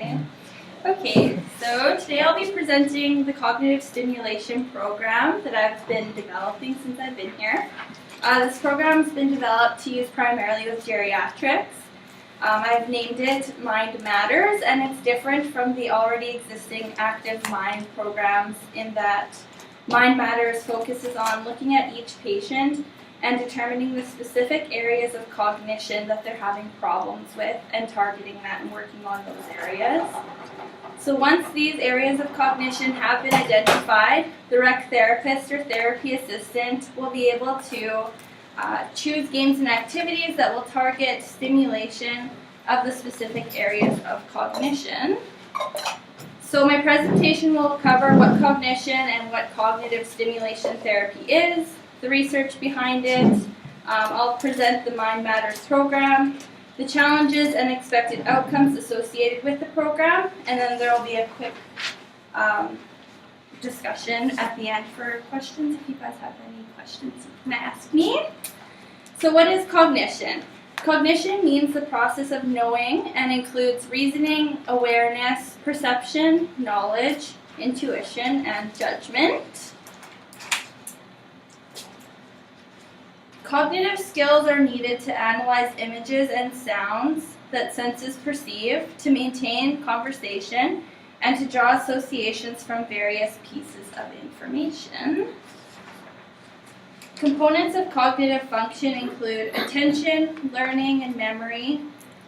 morning. Okay, so today I'll be presenting the cognitive stimulation program that I've been developing since I've been here. This program has been developed to use primarily with geriatrics. I've named it Mind Matters, and it's different from the already existing Active Mind programs in that Mind Matters focuses on looking at each patient and determining the specific areas of cognition that they're having problems with and targeting that and working on those areas. So once these areas of cognition have been identified, the rec therapist or therapy assistant will be able to choose games and activities that will target stimulation of the specific areas of cognition. So my presentation will cover what cognition and what cognitive stimulation therapy is, the research behind it. I'll present the Mind Matters program, the challenges and expected outcomes associated with the program, and then there will be a quick discussion at the end for questions. If you guys have any questions, you can ask me. So what is cognition? Cognition means the process of knowing and includes reasoning, awareness, perception, knowledge, intuition, and judgment. Cognitive skills are needed to analyze images and sounds that senses perceive, to maintain conversation, and to draw associations from various pieces of information. Components of cognitive function include attention, learning and memory,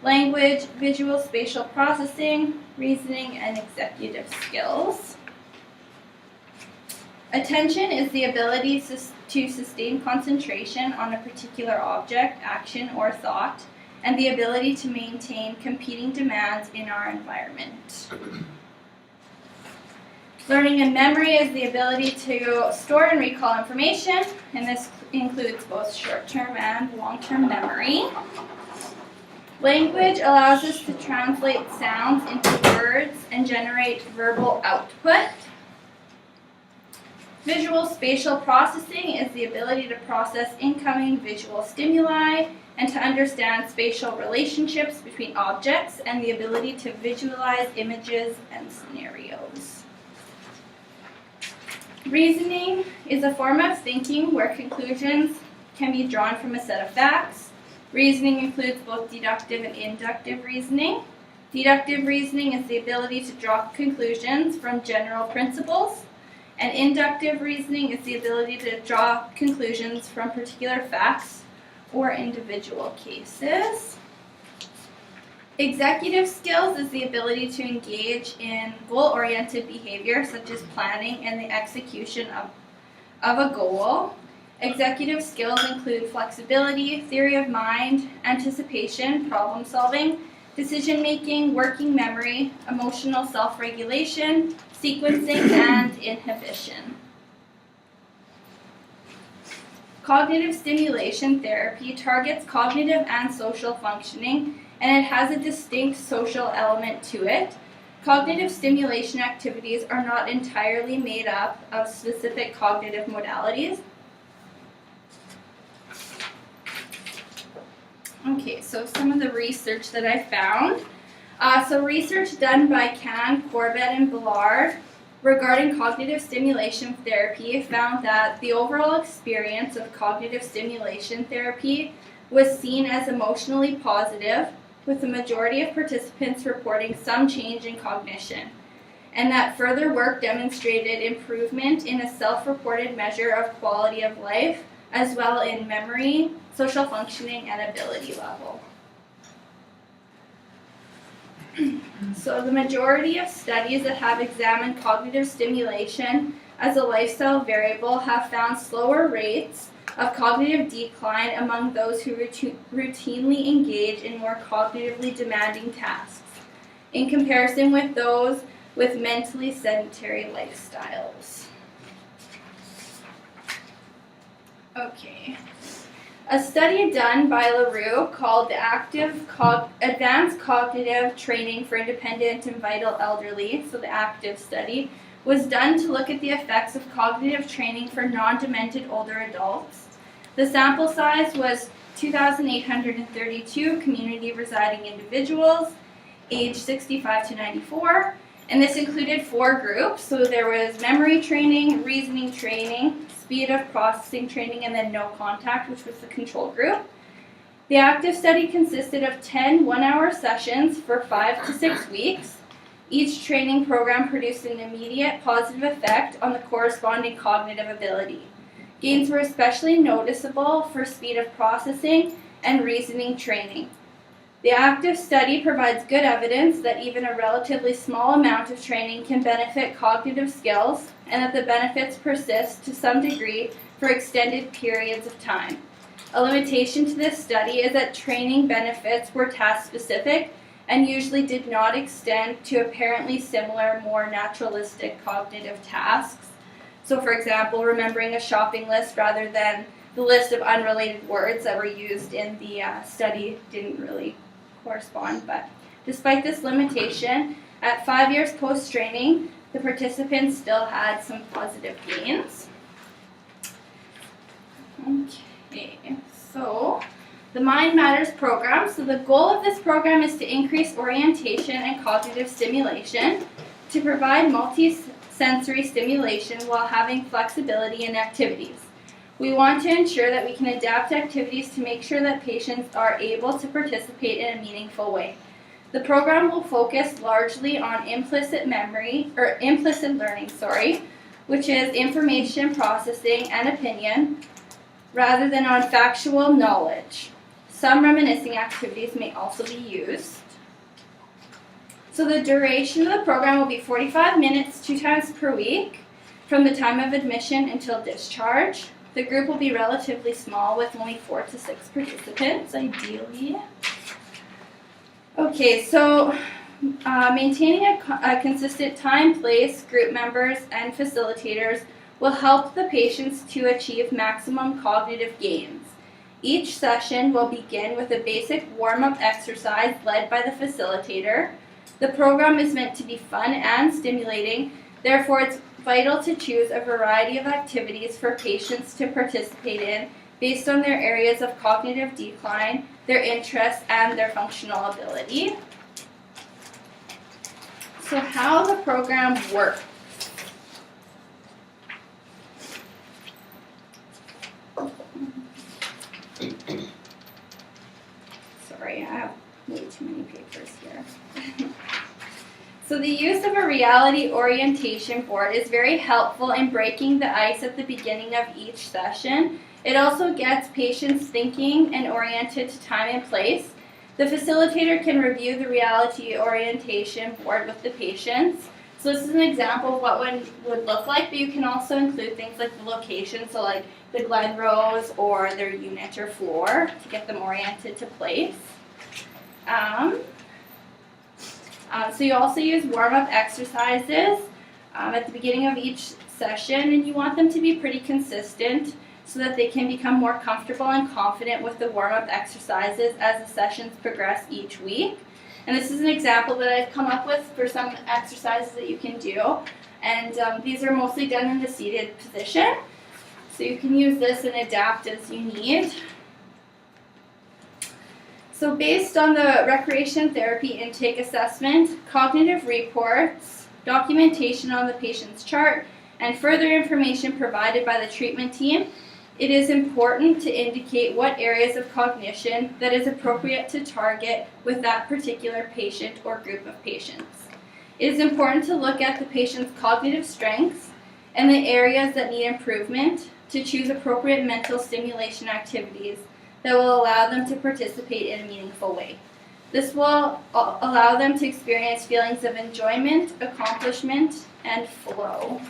language, visual spatial processing, reasoning, and executive skills. Attention is the ability to sustain concentration on a particular object, action, or thought, and the ability to maintain competing demands in our environment. Learning and memory is the ability to store and recall information, and this includes both short-term and long-term memory. Language allows us to translate sounds into words and generate verbal output. Visual spatial processing is the ability to process incoming visual stimuli and to understand spatial relationships between objects and the ability to visualize images and scenarios. Reasoning is a form of thinking where conclusions can be drawn from a set of facts. Reasoning includes both deductive and inductive reasoning. Deductive reasoning is the ability to draw conclusions from general principles. And inductive reasoning is the ability to draw conclusions from particular facts or individual cases. Executive skills is the ability to engage in goal-oriented behavior such as planning and the execution of a goal. Executive skills include flexibility, theory of mind, anticipation, problem solving, decision-making, working memory, emotional self-regulation, sequencing, and inhibition. Cognitive stimulation therapy targets cognitive and social functioning, and it has a distinct social element to it. Cognitive stimulation activities are not entirely made up of specific cognitive modalities. Okay, so some of the research that I found. So research done by Can, Corbett, and Ballard regarding cognitive stimulation therapy found that the overall experience of cognitive stimulation therapy was seen as emotionally positive, with the majority of participants reporting some change in cognition, and that further work demonstrated improvement in a self-reported measure of quality of life, as well in memory, social functioning, and ability level. So the majority of studies that have examined cognitive stimulation as a lifestyle variable have found slower rates of cognitive decline among those who routinely engage in more cognitively demanding tasks, in comparison with those with mentally sedentary lifestyles. Okay. A study done by LaRue called the Advanced Cognitive Training for Independent and Vital Elderly, so the ACTIVE study, was done to look at the effects of cognitive training for non-demented older adults. The sample size was 2,832 community residing individuals, age 65 to 94. And this included 4 groups. So there was memory training, reasoning training, speed of processing training, and then no contact, which was the control group. The active study consisted of 10 one-hour sessions for 5 to 6 weeks. Each training program produced an immediate positive effect on the corresponding cognitive ability. Gains were especially noticeable for speed of processing and reasoning training. The active study provides good evidence that even a relatively small amount of training can benefit cognitive skills and that the benefits persist to some degree for extended periods of time. A limitation to this study is that training benefits were task-specific and usually did not extend to apparently similar, more naturalistic cognitive tasks. So for example, remembering a shopping list rather than the list of unrelated words that were used in the study didn't really correspond. But despite this limitation, at 5 years post-training, the participants still had some positive gains. Okay, so the Mind Matters program. So the goal of this program is to increase orientation and cognitive stimulation, to provide multi-sensory stimulation while having flexibility in activities. We want to ensure that we can adapt activities to make sure that patients are able to participate in a meaningful way. The program will focus largely on implicit learning, which is information processing and opinion, rather than on factual knowledge. Some reminiscing activities may also be used. So the duration of the program will be 45 minutes, 2 times per week, from the time of admission until discharge. The group will be relatively small with only 4 to 6 participants, ideally. Okay, so maintaining a consistent time, place, group members, and facilitators will help the patients to achieve maximum cognitive gains. Each session will begin with a basic warm-up exercise led by the facilitator. The program is meant to be fun and stimulating, therefore it's vital to choose a variety of activities for patients to participate in based on their areas of cognitive decline, their interests, and their functional ability. So how the program works. Sorry, I have way too many papers here. So the use of a reality orientation board is very helpful in breaking the ice at the beginning of each session. It also gets patients thinking and oriented to time and place. The facilitator can review the reality orientation board with the patients. So this is an example of what one would look like, but you can also include things like the location, so like the Glenrose or their unit or floor to get them oriented to place. So you also use warm-up exercises at the beginning of each session, and you want them to be pretty consistent so that they can become more comfortable and confident with the warm-up exercises as the sessions progress each week. And this is an example that I've come up with for some exercises that you can do. And these are mostly done in the seated position. So you can use this and adapt as you need. So based on the recreation therapy intake assessment, cognitive reports, documentation on the patient's chart, and further information provided by the treatment team, it is important to indicate what areas of cognition that is appropriate to target with that particular patient or group of patients. It is important to look at the patient's cognitive strengths and the areas that need improvement to choose appropriate mental stimulation activities that will allow them to participate in a meaningful way. This will allow them to experience feelings of enjoyment, accomplishment, and flow.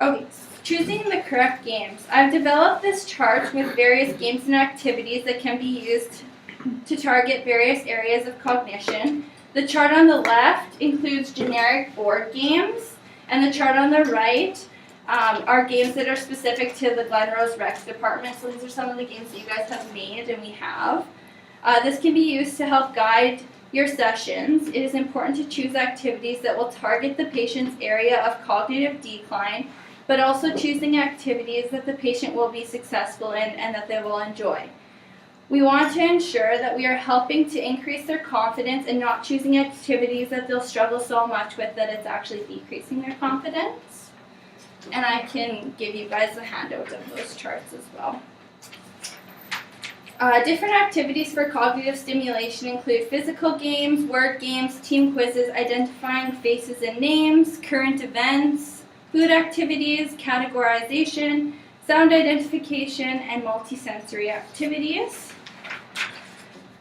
Okay, choosing the correct games. I've developed this chart with various games and activities that can be used to target various areas of cognition. The chart on the left includes generic board games, and the chart on the right are games that are specific to the Glenrose Rex department. So these are some of the games that you guys have made and we have. This can be used to help guide your sessions. It is important to choose activities that will target the patient's area of cognitive decline, but also choosing activities that the patient will be successful in and that they will enjoy. We want to ensure that we are helping to increase their confidence and not choosing activities that they'll struggle so much with that it's actually decreasing their confidence. And I can give you guys a handout of those charts as well. Different activities for cognitive stimulation include physical games, word games, team quizzes, identifying faces and names, current events, food activities, categorization, sound identification, and multisensory activities.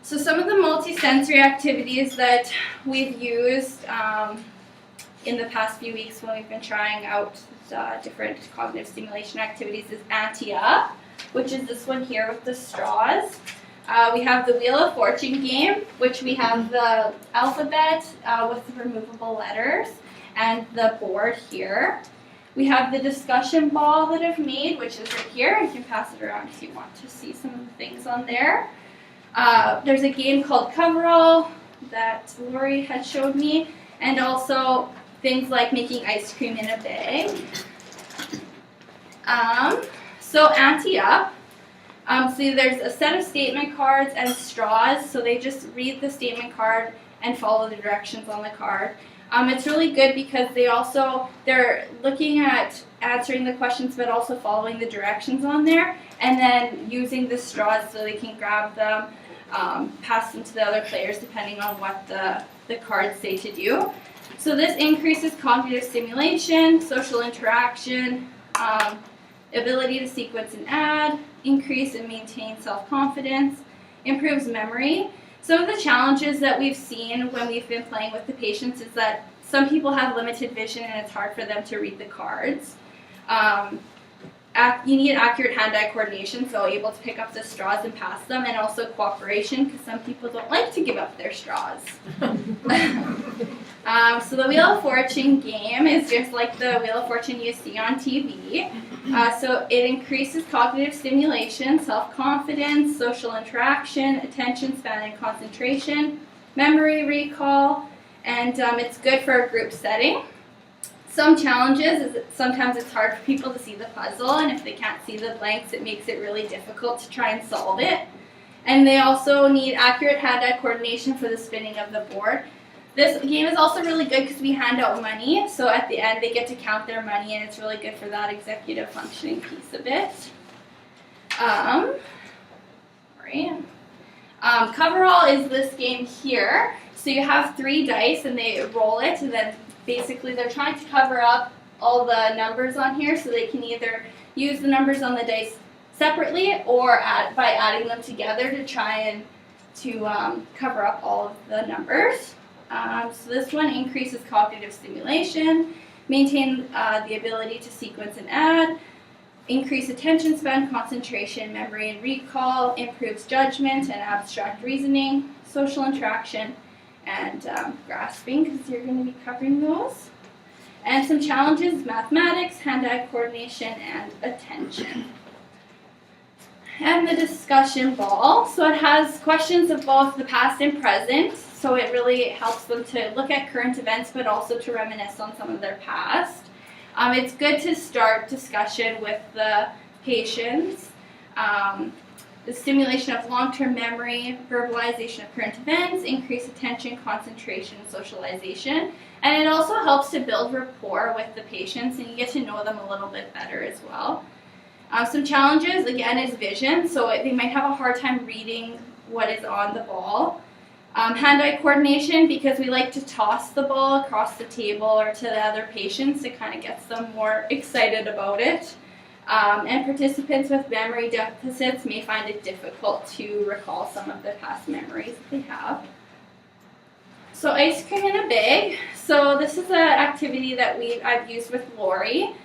So some of the multisensory activities that we've used in the past few weeks when we've been trying out different cognitive stimulation activities is Ante-Up, which is this one here with the straws. We have the Wheel of Fortune game, which we have the alphabet with the removable letters and the board here. We have the discussion ball that I've made, which is right here. You can pass it around if you want to see some of the things on there. There's a game called Coverall that Lori had showed me, and also things like making ice cream in a bag. So Ante-Up. So there's a set of statement cards and straws, so they just read the statement card and follow the directions on the card. It's really good because they're looking at answering the questions but also following the directions on there, and then using the straws so they can grab them, pass them to the other players depending on what the cards say to do. So this increases cognitive stimulation, social interaction, ability to sequence and add, increase and maintain self-confidence, improves memory. Some of the challenges that we've seen when we've been playing with the patients is that some people have limited vision and it's hard for them to read the cards. You need accurate hand-eye coordination, so able to pick up the straws and pass them, and also cooperation, because some people don't like to give up their straws. So the Wheel of Fortune game is just like the Wheel of Fortune you see on TV. So it increases cognitive stimulation, self-confidence, social interaction, attention span and concentration, memory recall, and it's good for a group setting. Some challenges is that sometimes it's hard for people to see the puzzle, and if they can't see the blanks, it makes it really difficult to try and solve it. And they also need accurate hand-eye coordination for the spinning of the board. This game is also really good because we hand out money, so at the end they get to count their money, and it's really good for that executive functioning piece of it. Coverall is this game here. So you have 3 dice, and they roll it, and then basically they're trying to cover up all the numbers on here, so they can either use the numbers on the dice separately or by adding them together to try and cover up all of the numbers. So this one increases cognitive stimulation, maintain the ability to sequence and add, increase attention span, concentration, memory and recall, improves judgment and abstract reasoning, social interaction, and grasping, because you're going to be covering those. And some challenges: mathematics, hand-eye coordination, and attention. And the discussion ball. So it has questions of both the past and present. So it really helps them to look at current events, but also to reminisce on some of their past. It's good to start discussion with the patients. The stimulation of long-term memory, verbalization of current events, increased attention, concentration, and socialization. And it also helps to build rapport with the patients, and you get to know them a little bit better as well. Some challenges, again, is vision. So they might have a hard time reading what is on the ball. Hand-eye coordination, because we like to toss the ball across the table or to the other patients. It kind of gets them more excited about it. And participants with memory deficits may find it difficult to recall some of their past memories that they have. So ice cream in a bag. So this is an activity that I've used with Lori.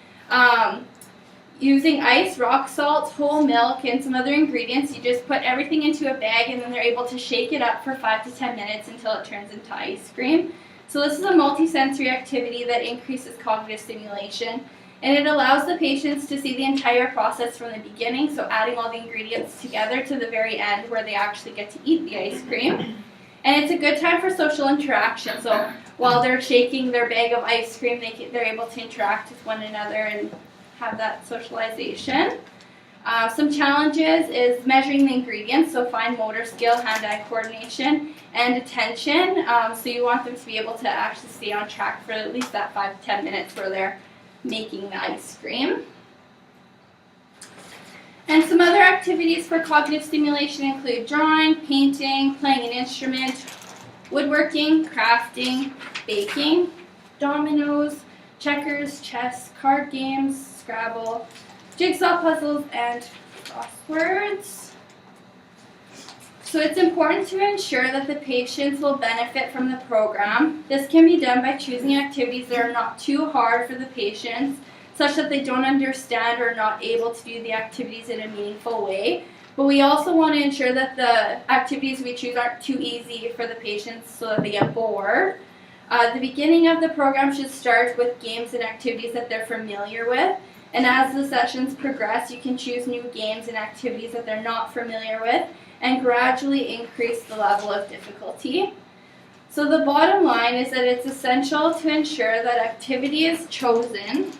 Using ice, rock salt, whole milk, and some other ingredients, you just put everything into a bag, and then they're able to shake it up for 5 to 10 minutes until it turns into ice cream. So this is a multisensory activity that increases cognitive stimulation, and it allows the patients to see the entire process from the beginning, so adding all the ingredients together to the very end where they actually get to eat the ice cream. And it's a good time for social interaction, so while they're shaking their bag of ice cream, they're able to interact with one another and have that socialization. Some challenges is measuring the ingredients, so fine motor skill, hand-eye coordination, and attention. So you want them to be able to actually stay on track for at least that 5 to 10 minutes where they're making the ice cream. And some other activities for cognitive stimulation include drawing, painting, playing an instrument, woodworking, crafting, baking, dominoes, checkers, chess, card games, Scrabble, jigsaw puzzles, and crosswords. So it's important to ensure that the patients will benefit from the program. This can be done by choosing activities that are not too hard for the patients, such that they don't understand or are not able to do the activities in a meaningful way. But we also want to ensure that the activities we choose aren't too easy for the patients so that they get bored. The beginning of the program should start with games and activities that they're familiar with. And as the sessions progress, you can choose new games and activities that they're not familiar with and gradually increase the level of difficulty. So the bottom line is that it's essential to ensure that activities chosen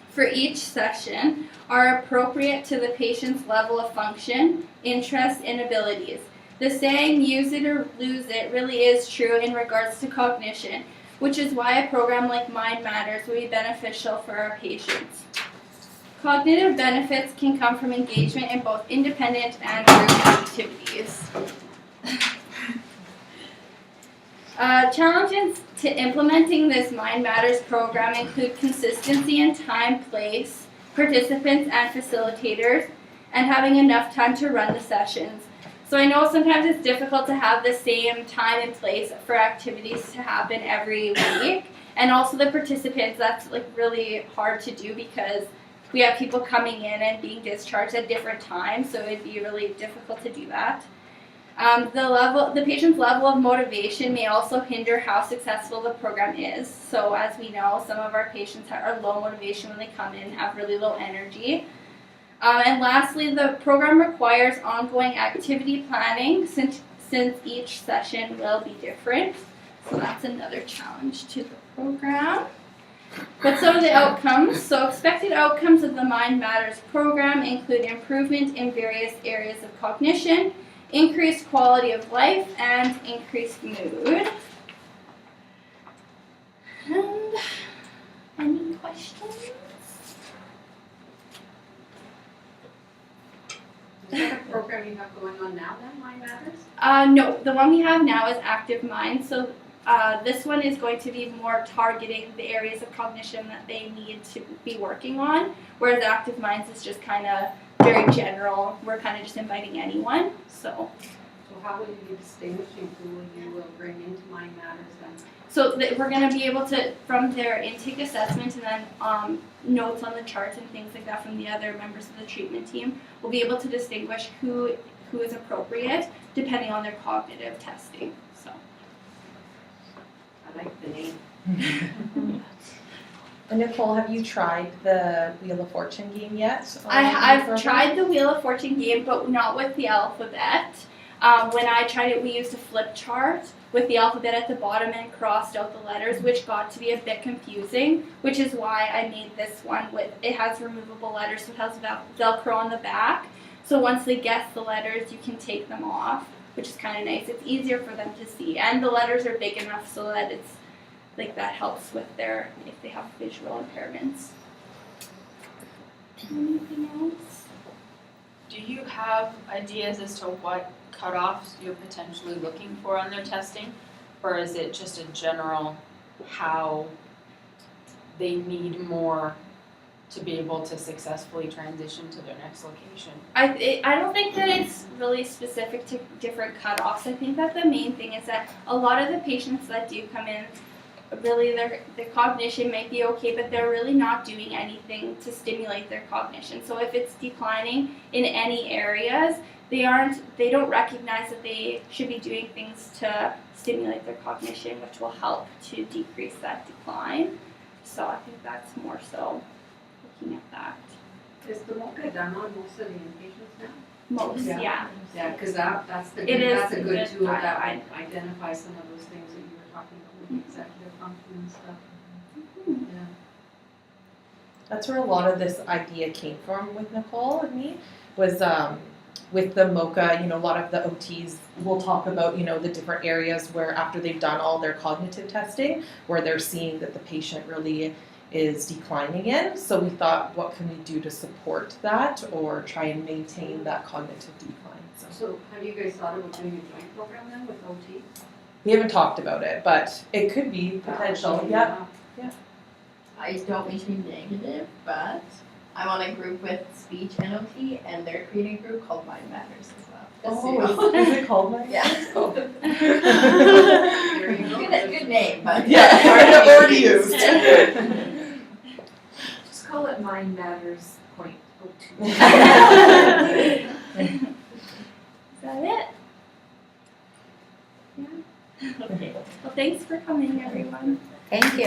for each session are appropriate to the patient's level of function, interests, and abilities. The saying, use it or lose it, really is true in regards to cognition, which is why a program like Mind Matters will be beneficial for our patients. Cognitive benefits can come from engagement in both independent and group activities. Challenges to implementing this Mind Matters program include consistency in time, place, participants, and facilitators, and having enough time to run the sessions. So I know sometimes it's difficult to have the same time and place for activities to happen every week, and also the participants, that's like really hard to do because we have people coming in and being discharged at different times, so it'd be really difficult to do that. The patient's level of motivation may also hinder how successful the program is. So as we know, some of our patients are low motivation when they come in, have really low energy. And lastly, the program requires ongoing activity planning since each session will be different. So that's another challenge to the program. But some of the outcomes, so expected outcomes of the Mind Matters program include improvement in various areas of cognition, increased quality of life, and increased mood. And any questions? Is that a program you have going on now then, Mind Matters? No, the one we have now is Active Mind. So this one is going to be more targeting the areas of cognition that they need to be working on, whereas Active Minds is just kind of very general. We're kind of just inviting anyone. So how will you be distinguishing who you will bring into Mind Matters then? So we're going to be able to, from their intake assessment and then notes on the charts and things like that from the other members of the treatment team, we'll be able to distinguish who is appropriate depending on their cognitive testing. So I like the name. And Nicole, have you tried the Wheel of Fortune game yet? I've tried the Wheel of Fortune game, but not with the alphabet. When I tried it, we used a flip chart with the alphabet at the bottom and crossed out the letters, which got to be a bit confusing, which is why I made this one it has removable letters, so it has Velcro on the back. So once they guess the letters, you can take them off, which is kind of nice. It's easier for them to see, and the letters are big enough so that it's like that helps with if they have visual impairments. Anything else? Do you have ideas as to what cutoffs you're potentially looking for on their testing? Or is it just a general how they need more to be able to successfully transition to their next location? I don't think that it's really specific to different cutoffs. I think that the main thing is that a lot of the patients that do come in, really their cognition might be okay, but they're really not doing anything to stimulate their cognition. So if it's declining in any areas, they don't recognize that they should be doing things to stimulate their cognition, which will help to decrease that decline. So I think that's more so looking at that. Is the MOCA done on most of the inpatients now? Most, yeah. Yeah, because that's a good tool that identifies some of those things that you were talking about with the executive function and stuff. Yeah. That's where a lot of this idea came from with Nicole and me, was with the MOCA, a lot of the OTs will talk about, the different areas where after they've done all their cognitive testing, where they're seeing that the patient really is declining in. So we thought, what can we do to support that or try and maintain that cognitive decline? So have you guys thought about doing a joint program then with OT? We haven't talked about it, but it could be potential. Yeah. I don't mean to be negative, but I'm on a group with speech and OT, and they're creating a group called Mind Matters as well. Just so you know. Is it called like Yeah. There you go. Good name, but Yeah, hard to use. Just call it Mind Matters Point O2. Is that it? Yeah. Okay. Well, thanks for coming, everyone. Thank you.